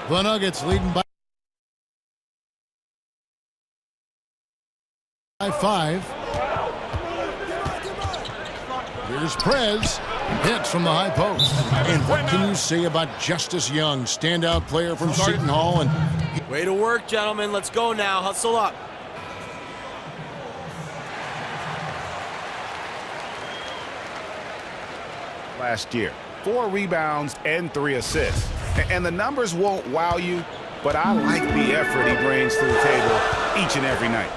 The Nuggets leading by 5. Here's Prez. Hits from the high post. And what can you say about Justice Young, standout player from Seton Hall? And way to work, gentlemen. Let's go now. Hustle up. Last year, 4 rebounds and 3 assists. And the numbers won't wow you, but I like the effort he brings to the table each and every night.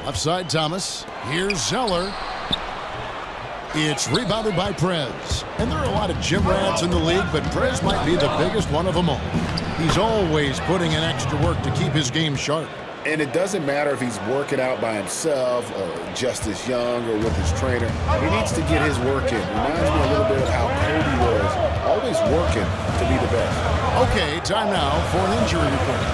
Left side, Thomas. Here's Zeller. It's rebounded by Prez. And there are a lot of gym rats in the league, but Prez might be the biggest one of them all. He's always putting in extra work to keep his game sharp. And it doesn't matter if he's working out by himself or Justice Young or with his trainer. He needs to get his work in. Reminds me a little bit of how Kobe was, always working to be the best. Okay, time now for an injury report.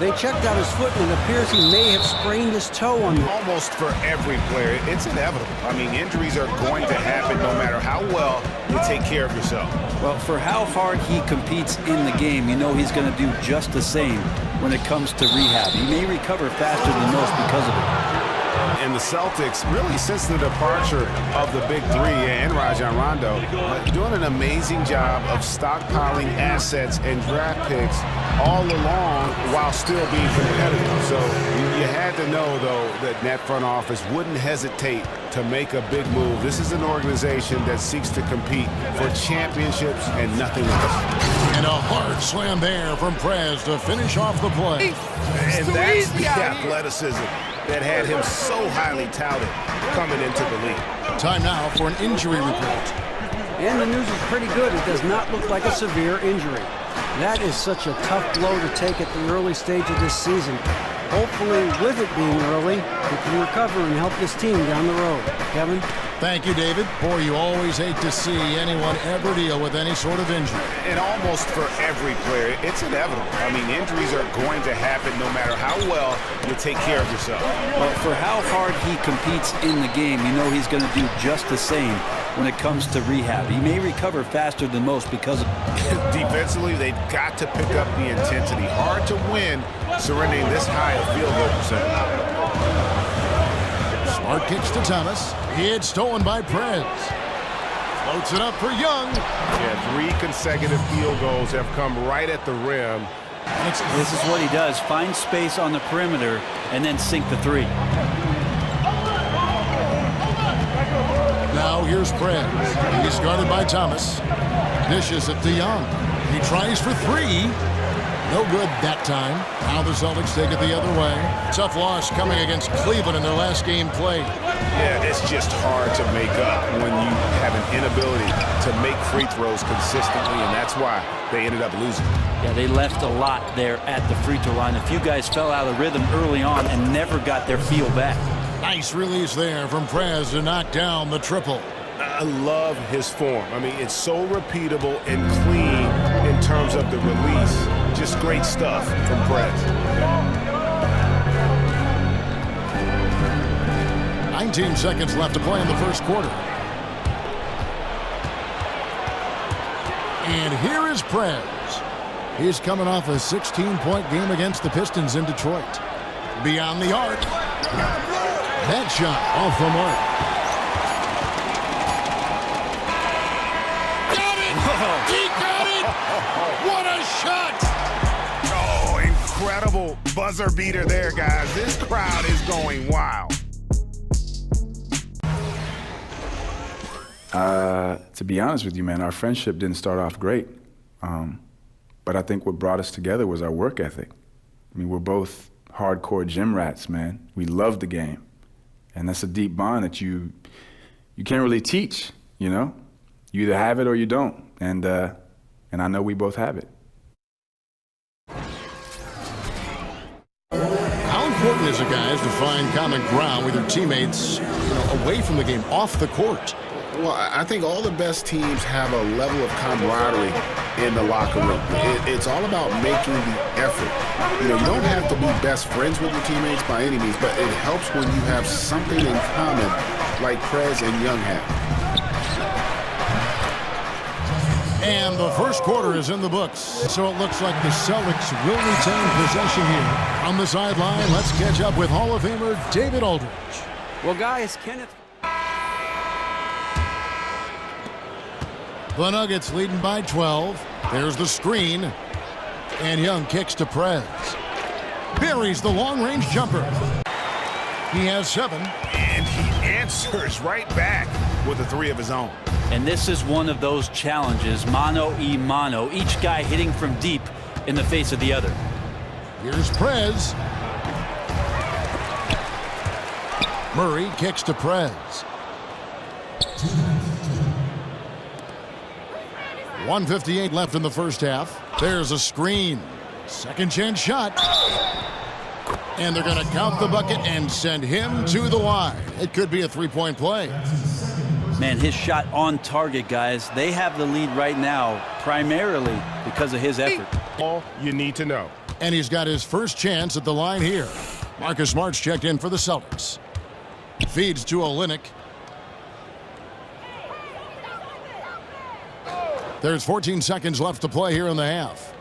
They checked out his foot, and it appears he may have sprained his toe on the... Almost for every player, it's inevitable. I mean, injuries are going to happen no matter how well you take care of yourself. Well, for how hard he competes in the game, you know he's going to do just the same when it comes to rehab. He may recover faster than most because of it. And the Celtics, really since the departure of the big three and Rajon Rondo, doing an amazing job of stockpiling assets and draft picks all along while still being competitive. So you had to know, though, that that front office wouldn't hesitate to make a big move. This is an organization that seeks to compete for championships and nothing else. And a hard slam there from Prez to finish off the play. And that's the athleticism that had him so highly touted coming into the league. Time now for an injury report. And the news is pretty good. It does not look like a severe injury. That is such a tough blow to take at the early stage of this season. Hopefully, with it being early, he can recover and help this team down the road. Kevin? Thank you, David. Boy, you always hate to see anyone ever deal with any sort of injury. And almost for every player, it's inevitable. I mean, injuries are going to happen no matter how well you take care of yourself. Well, for how hard he competes in the game, you know he's going to do just the same when it comes to rehab. He may recover faster than most because of... Defensively, they've got to pick up the intensity. Hard to win surrendering this high a field goal percentage. Smart kicks to Thomas. It's stolen by Prez. Floats it up for Young. Yeah, 3 consecutive field goals have come right at the rim. This is what he does. Find space on the perimeter and then sink the 3. Now here's Prez. He's guarded by Thomas. Dishes it to Young. He tries for 3. No good that time. Now the Celtics take it the other way. Tough loss coming against Cleveland in their last game played. Yeah, it's just hard to make up when you have an inability to make free throws consistently, and that's why they ended up losing. Yeah, they left a lot there at the free throw line. A few guys fell out of rhythm early on and never got their feel back. Nice release there from Prez to knock down the triple. I love his form. I mean, it's so repeatable and clean in terms of the release. Just great stuff from Prez. 19 seconds left to play in the first quarter. And here is Prez. He's coming off a 16-point game against the Pistons in Detroit. Beyond the arc. That shot off the mark. He got it! What a shot! Oh, incredible buzzer beater there, guys. This crowd is going wild. To be honest with you, man, our friendship didn't start off great. But I think what brought us together was our work ethic. I mean, we're both hardcore gym rats, man. We love the game. And that's a deep bond that you can't really teach, you know? You either have it or you don't. And I know we both have it. How important is it, guys, to find common ground with your teammates, away from the game, off the court? Well, I think all the best teams have a level of camaraderie in the locker room. It's all about making the effort. You don't have to be best friends with your teammates by any means, but it helps when you have something in common like Prez and Young have. And the first quarter is in the books, so it looks like the Celtics will retain possession here. On the sideline, let's catch up with Hall of Famer David Aldridge. Well, guys, Kenneth. The Nuggets leading by 12. There's the screen. And Young kicks to Prez. Buries the long-range jumper. He has 7. And he answers right back with a 3 of his own. And this is one of those challenges, mano-a-mano, each guy hitting from deep in the face of the other. Here's Prez. Murray kicks to Prez. 1:58 left in the first half. There's a screen. Second chance shot. And they're going to count the bucket and send him to the line. It could be a three-point play. Man, his shot on target, guys. They have the lead right now, primarily because of his effort. All you need to know. And he's got his first chance at the line here. Marcus Smart's checked in for the Celtics. Feeds to Olynyk. There's 14 seconds left to play here in the half.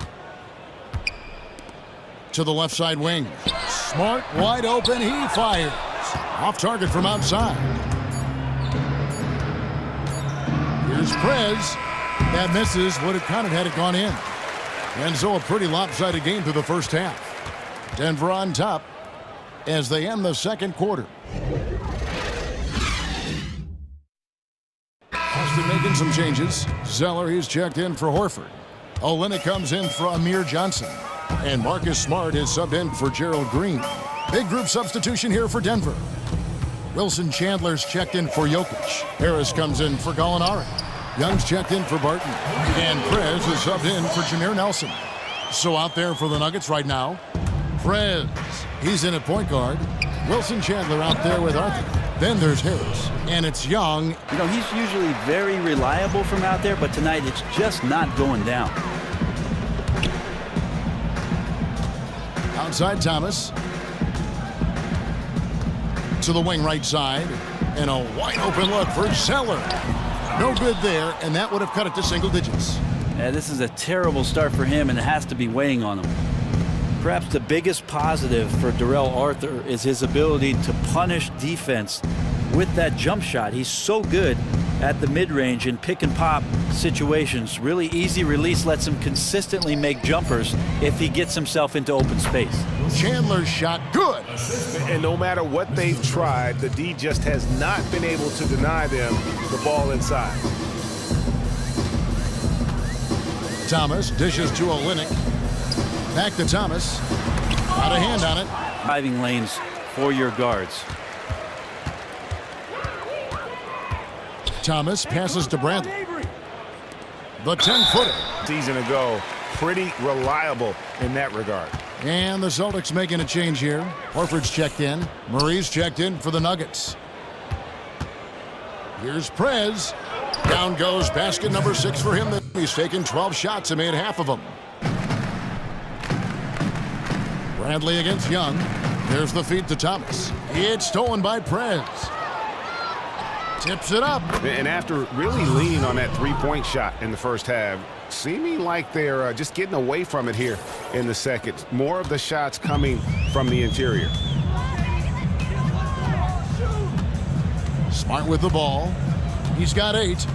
To the left side wing. Smart wide open. He fires. Off target from outside. Here's Prez. That misses. Would have counted had it gone in. And so a pretty lopsided game through the first half. Denver on top as they end the second quarter. Austin making some changes. Zeller, he's checked in for Horford. Olynyk comes in for Amir Johnson. And Marcus Smart is subbed in for Gerald Green. Big group substitution here for Denver. Wilson Chandler's checked in for Jokic. Harris comes in for Gallinari. Young's checked in for Barton. And Prez is subbed in for Jameer Nelson. So out there for the Nuggets right now, Prez. He's in at point guard. Wilson Chandler out there with Arthur. Then there's Harris. And it's Young. You know, he's usually very reliable from out there, but tonight it's just not going down. Outside Thomas. To the wing right side. And a wide open look for Zeller. No good there, and that would have cut it to single digits. Yeah, this is a terrible start for him, and it has to be weighing on him. Perhaps the biggest positive for Darrell Arthur is his ability to punish defense with that jump shot. He's so good at the mid-range and pick-and-pop situations. Really easy release lets him consistently make jumpers if he gets himself into open space. Chandler's shot, good. And no matter what they've tried, the D just has not been able to deny them the ball inside. Thomas dishes to Olynyk. Back to Thomas. Got a hand on it. Driving lanes for your guards. Thomas passes to Bradley. The 10-footer. Season ago, pretty reliable in that regard. And the Celtics making a change here. Horford's checked in. Murray's checked in for the Nuggets. Here's Prez. Down goes basket number 6 for him. He's taken 12 shots and made half of them. Bradley against Young. There's the feed to Thomas. It's stolen by Prez. Tips it up. And after really leaning on that three-point shot in the first half, seeming like they're just getting away from it here in the second. More of the shots coming from the interior. Smart with the ball. He's got 8.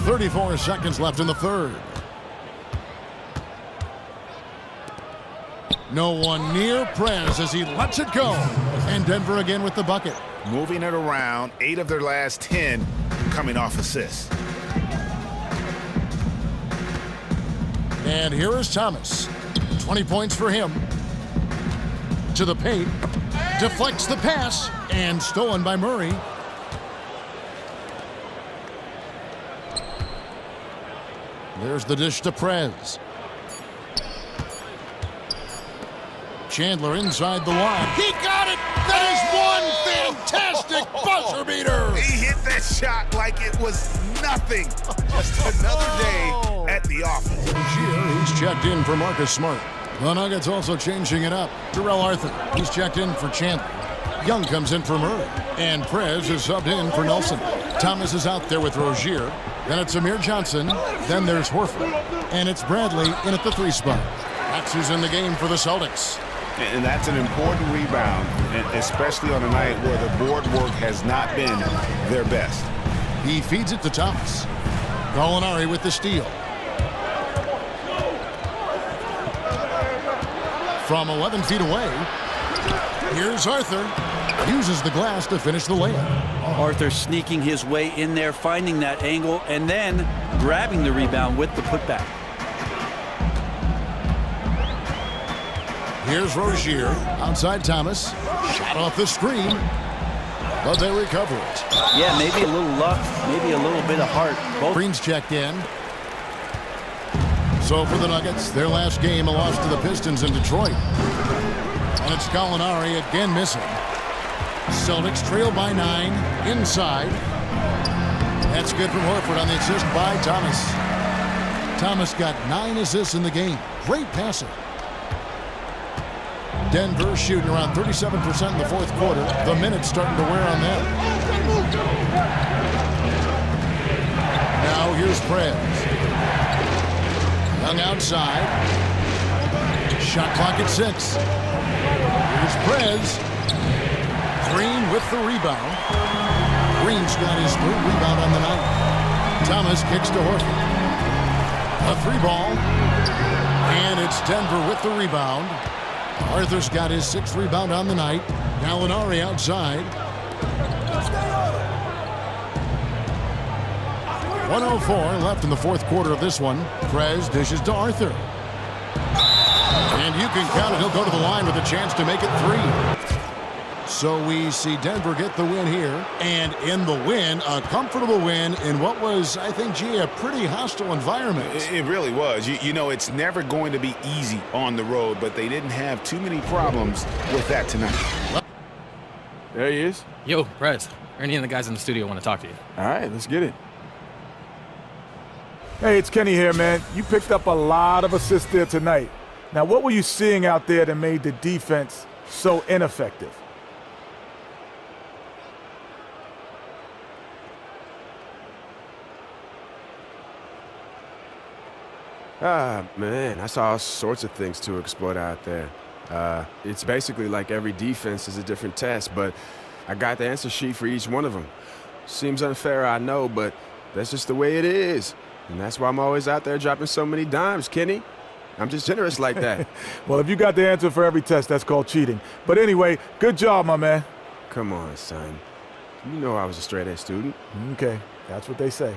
34 seconds left in the third. No one near Prez as he lets it go. And Denver again with the bucket. Moving it around, 8 of their last 10 coming off assists. And here is Thomas. 20 points for him. To the paint. Deflects the pass. And stolen by Murray. There's the dish to Prez. Chandler inside the line. He got it! That is one fantastic buzzer beater! He hit that shot like it was nothing. Just another day at the office. Rozier, he's checked in for Marcus Smart. The Nuggets also changing it up. Darrell Arthur, he's checked in for Chandler. Young comes in for Murray. And Prez is subbed in for Nelson. Thomas is out there with Rozier. Then it's Amir Johnson. Then there's Horford. And it's Bradley in at the 3 spot. That's who's in the game for the Celtics. And that's an important rebound, and especially on a night where the board work has not been their best. He feeds it to Thomas. Gallinari with the steal. From 11 feet away, here's Arthur. Uses the glass to finish the layup. Arthur sneaking his way in there, finding that angle, and then grabbing the rebound with the putback. Here's Rozier. Outside Thomas. Shot off the screen. But they recover it. Yeah, maybe a little luck, maybe a little bit of heart. Both. Green's checked in. So for the Nuggets, their last game, a loss to the Pistons in Detroit. And it's Gallinari again missing. Celtics trail by 9 inside. That's good from Horford on the assist by Thomas. Thomas got 9 assists in the game. Great passer. Denver shooting around 37% in the fourth quarter. The minutes starting to wear on them. Now here's Prez. Young outside. Shot clock at 6. Here's Prez. Green with the rebound. Green's got his 3rd rebound on the night. Thomas kicks to Horford. A 3 ball. And it's Denver with the rebound. Arthur's got his 6th rebound on the night. Gallinari outside. 1:04 left in the fourth quarter of this one. Prez dishes to Arthur. And you can count it. He'll go to the line with a chance to make it 3. So we see Denver get the win here. And in the win, a comfortable win in what was, I think, a pretty hostile environment. It really was. You know, it's never going to be easy on the road, but they didn't have too many problems with that tonight. There he is. Yo, Prez. Ernie and the guys in the studio want to talk to you. All right, let's get it. Hey, it's Kenny here, man. You picked up a lot of assists there tonight. Now, what were you seeing out there that made the defense so ineffective? Man, I saw all sorts of things to exploit out there. It's basically like every defense is a different test, but I got the answer sheet for each one of them. Seems unfair, I know, but that's just the way it is. And that's why I'm always out there dropping so many dimes, Kenny. I'm just generous like that. Well, if you got the answer for every test, that's called cheating. But anyway, good job, my man. Come on, son. You know I was a straight-A student. Okay, that's what they say.